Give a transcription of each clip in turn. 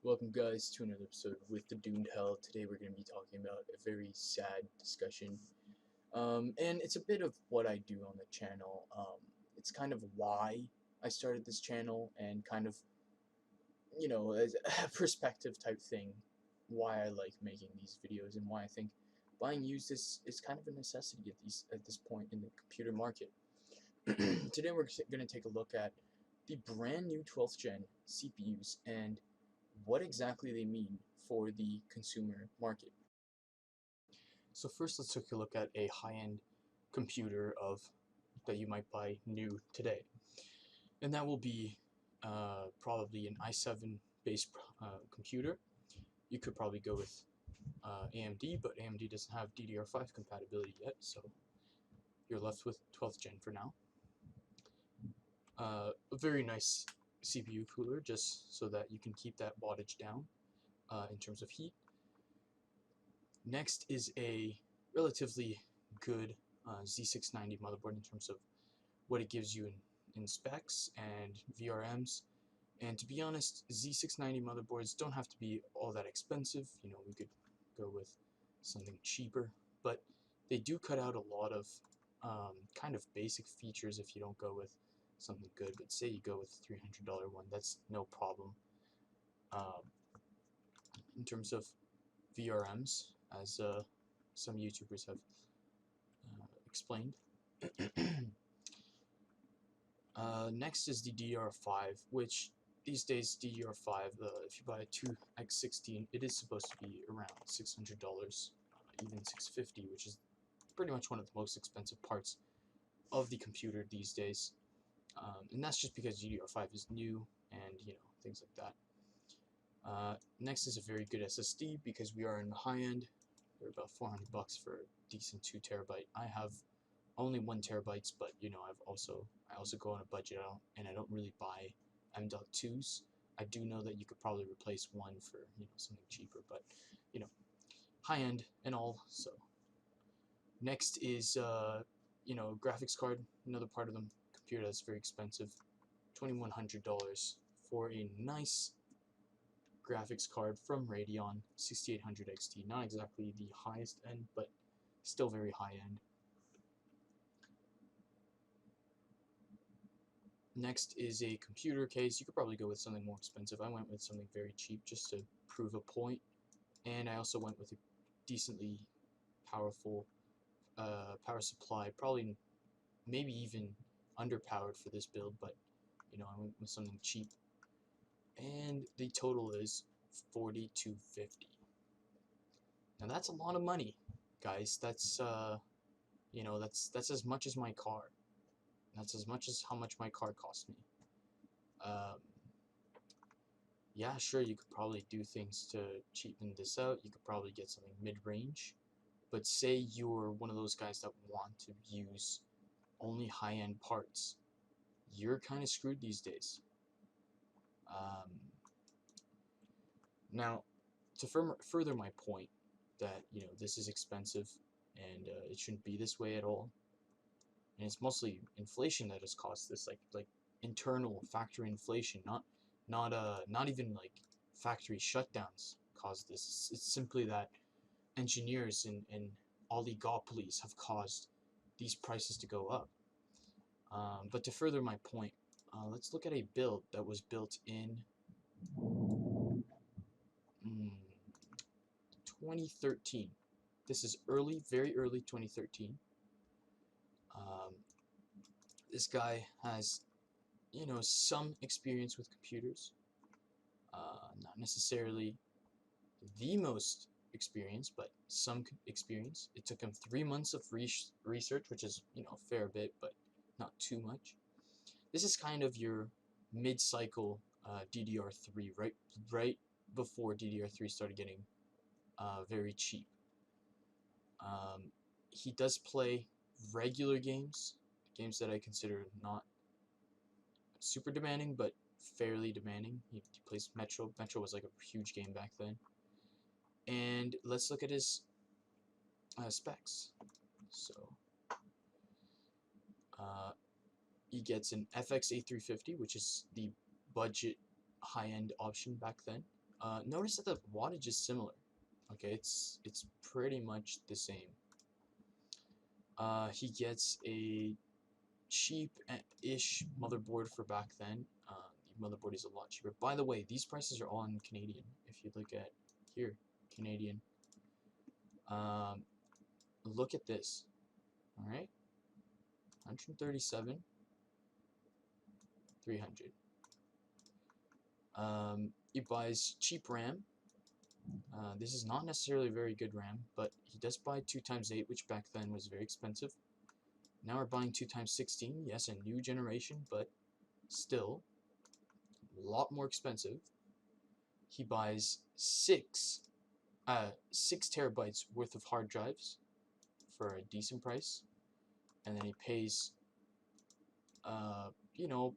Welcome guys to another episode with the Doomed Hell. Today we're going to be talking about a very sad discussion. And it's a bit of what I do on the channel. It's kind of why I started this channel and kind of, as a perspective type thing, why I like making these videos and why I think buying used is kind of a necessity at this point in the computer market. Today we're going to take a look at the brand new 12th gen CPUs and what exactly they mean for the consumer market. So first let's take a look at a high-end computer that you might buy new today. And that will be probably an i7 based computer. You could probably go with AMD, but AMD doesn't have DDR5 compatibility yet, so you're left with 12th gen for now. A very nice CPU cooler, just so that you can keep that wattage down in terms of heat. Next is a relatively good Z690 motherboard in terms of what it gives you in specs and VRMs. And to be honest, Z690 motherboards don't have to be all that expensive. You know, we could go with something cheaper, but they do cut out a lot of kind of basic features if you don't go with something good. But say you go with a $300 one, that's no problem. In terms of VRMs, as some YouTubers have explained. Next is the DDR5, which these days DDR5, if you buy a 2x16, it is supposed to be around $600, even $650, which is pretty much one of the most expensive parts of the computer these days. And that's just because DDR5 is new and things like that. Next is a very good SSD because we are in the high end. They're about $400 for a decent 2 terabyte. I have only 1 terabytes, but I also go on a budget and I don't really buy M.2s. I do know that you could probably replace one for something cheaper, but high end and all. So next is graphics card, another part of the computer that's very expensive, $2,100 for a nice graphics card from Radeon 6800 XT. Not exactly the highest end, but still very high end. Next is a computer case. You could probably go with something more expensive. I went with something very cheap just to prove a point. And I also went with a decently powerful power supply. Probably, maybe even underpowered for this build, but I went with something cheap. And the total is $4,250. Now that's a lot of money, guys. That's that's as much as my car. That's as much as how much my car cost me. Yeah, sure, you could probably do things to cheapen this out. You could probably get something mid-range. But say you're one of those guys that want to use only high-end parts. You're kind of screwed these days. Now, to further my point that, this is expensive and it shouldn't be this way at all. And it's mostly inflation that has caused this, like internal factory inflation, not even like factory shutdowns caused this. It's simply that engineers and oligopolies have caused these prices to go up. But to further my point, let's look at a build that was built in 2013. This is very early 2013. This guy has some experience with computers, not necessarily the most experience, but some experience. It took him 3 months of research, which is a fair bit, but not too much. This is kind of your mid-cycle DDR3, right before DDR3 started getting very cheap. He does play regular games that I consider not super demanding, but fairly demanding. He plays Metro. Metro was like a huge game back then. And let's look at his specs. So he gets an FX A350, which is the budget high-end option back then. Notice that the wattage is similar. Okay, it's pretty much the same. He gets a cheap-ish motherboard for back then. The motherboard is a lot cheaper. By the way, these prices are all in Canadian. If you look at here, Canadian. Look at this. All right, 137, 300. He buys cheap RAM. This is not necessarily very good RAM, but he does buy 2x8, which back then was very expensive. Now we're buying 2x16. Yes, a new generation, but still a lot more expensive. He buys 6 terabytes worth of hard drives for a decent price, and then he pays, you know,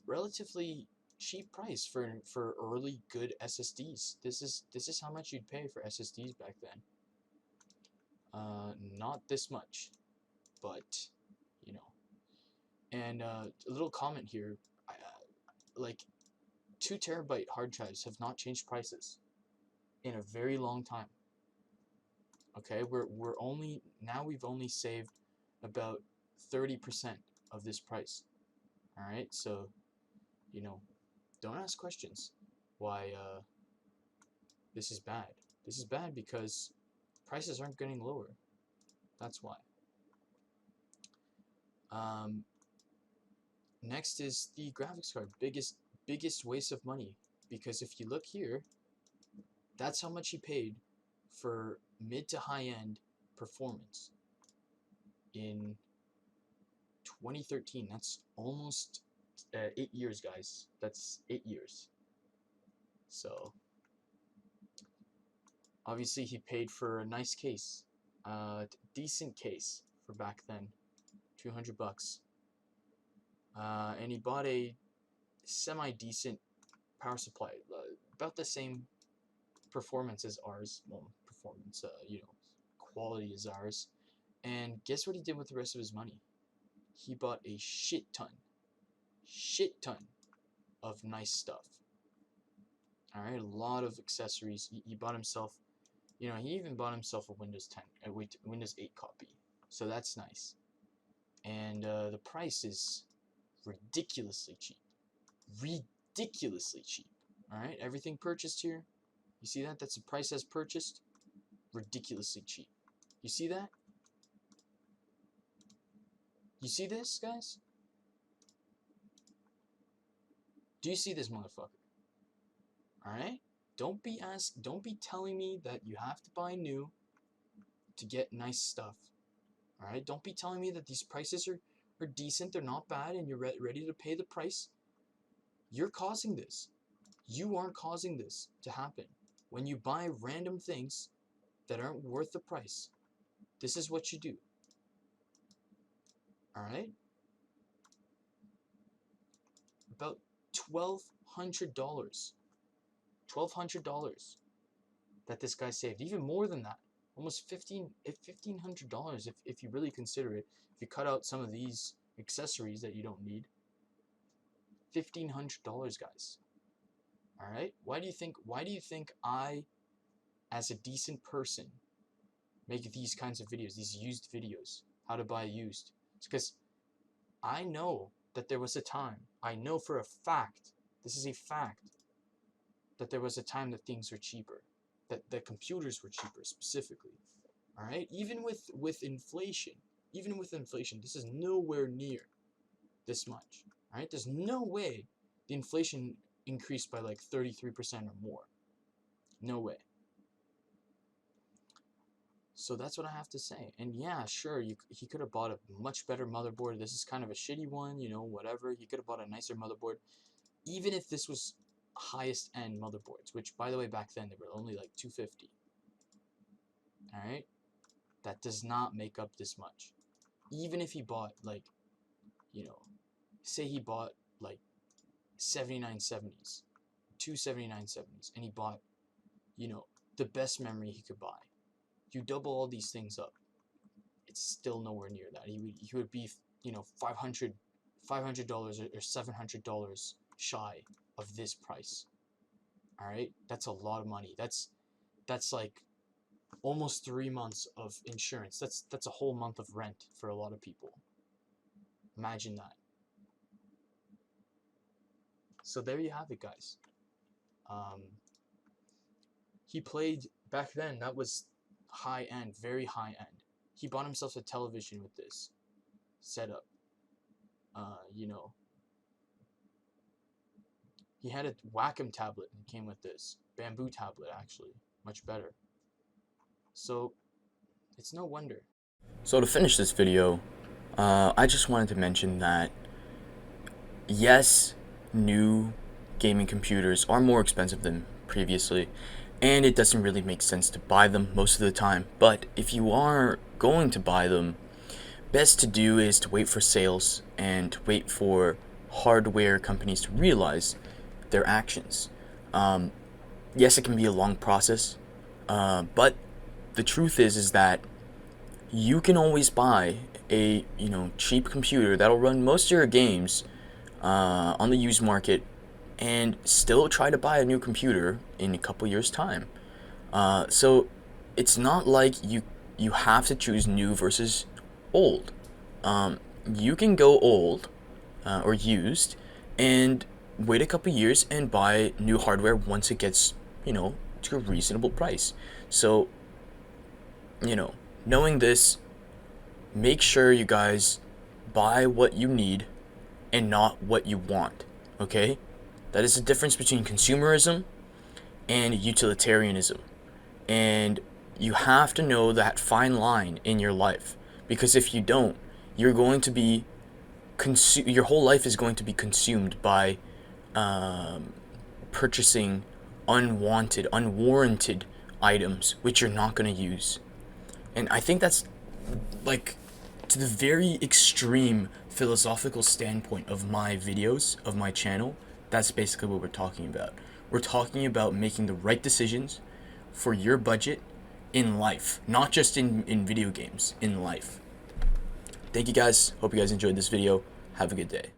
relatively cheap price for early good SSDs. This is how much you'd pay for SSDs back then. Not this much, but you know. And a little comment here, like 2 terabyte hard drives have not changed prices in a very long time. Okay, we're only now we've only saved about 30% of this price. All right, so you know, don't ask questions why this is bad. This is bad because prices aren't getting lower. That's why. Next is the graphics card. Biggest waste of money, because if you look here, that's how much he paid for mid to high end performance in 2013. That's almost 8 years, guys. That's 8 years. So obviously he paid for a nice case, decent case for back then, $200. And he bought a semi-decent power supply, about the same performance as ours. Well, performance, you know, quality as ours. And guess what he did with the rest of his money? He bought a shit ton of nice stuff. All right, a lot of accessories. He bought himself, you know, he even bought himself a Windows 10, Windows 8 copy. So that's nice. And the price is ridiculously cheap. Ridiculously cheap. All right, everything purchased here. You see that? That's the price as purchased. Ridiculously cheap. You see that? You see this, guys? Do you see this, motherfucker? All right. Don't be telling me that you have to buy new to get nice stuff. All right. Don't be telling me that these prices are decent. They're not bad, and you're ready to pay the price. You're causing this. You aren't causing this to happen. When you buy random things that aren't worth the price, this is what you do. All right. About $1,200. $1,200 that this guy saved. Even more than that. Almost $1,500 if you really consider it. If you cut out some of these accessories that you don't need. $1,500, guys. All right? Why do you think I, as a decent person, make these kinds of videos, these used videos, how to buy used? It's because I know that there was a time, I know for a fact, this is a fact, that there was a time that things were cheaper, that computers were cheaper specifically. All right, even with inflation, this is nowhere near this much. All right, there's no way the inflation increased by like 33% or more. No way. So that's what I have to say. And yeah, sure, he could have bought a much better motherboard. This is kind of a shitty one, you know, whatever. He could have bought a nicer motherboard. Even if this was highest end motherboards, which by the way back then they were only like $250. All right, that does not make up this much. Even if he bought like, you know, say he bought like 7970s, two 7970s, and he bought, you know, the best memory he could buy. You double all these things up, it's still nowhere near that. He would be, you know, $500 or $700 shy of this price. All right, that's a lot of money. That's like almost 3 months of insurance. That's a whole month of rent for a lot of people. Imagine that. So there you have it, guys. He played back then. That was high end, very high end. He bought himself a television with this setup. You know, he had a Wacom tablet that came with this. Bamboo tablet, actually. Much better. So, it's no wonder. So to finish this video, I just wanted to mention that yes, new gaming computers are more expensive than previously, and it doesn't really make sense to buy them most of the time. But if you are going to buy them, best to do is to wait for sales and wait for hardware companies to realize their actions. Yes, it can be a long process, but the truth is that you can always buy a cheap computer that'll run most of your games on the used market and still try to buy a new computer in a couple years time. So it's not like you have to choose new versus old. You can go old or used and wait a couple years and buy new hardware once it gets to a reasonable price. So knowing this, make sure you guys buy what you need and not what you want, okay? That is the difference between consumerism and utilitarianism. And you have to know that fine line in your life, because if you don't, you're going to be your whole life is going to be consumed by purchasing unwanted, unwarranted items which you're not going to use. And I think that's like to the very extreme philosophical standpoint of my videos, of my channel. That's basically what we're talking about. We're talking about making the right decisions for your budget in life, not just in video games, in life. Thank you guys. Hope you guys enjoyed this video. Have a good day.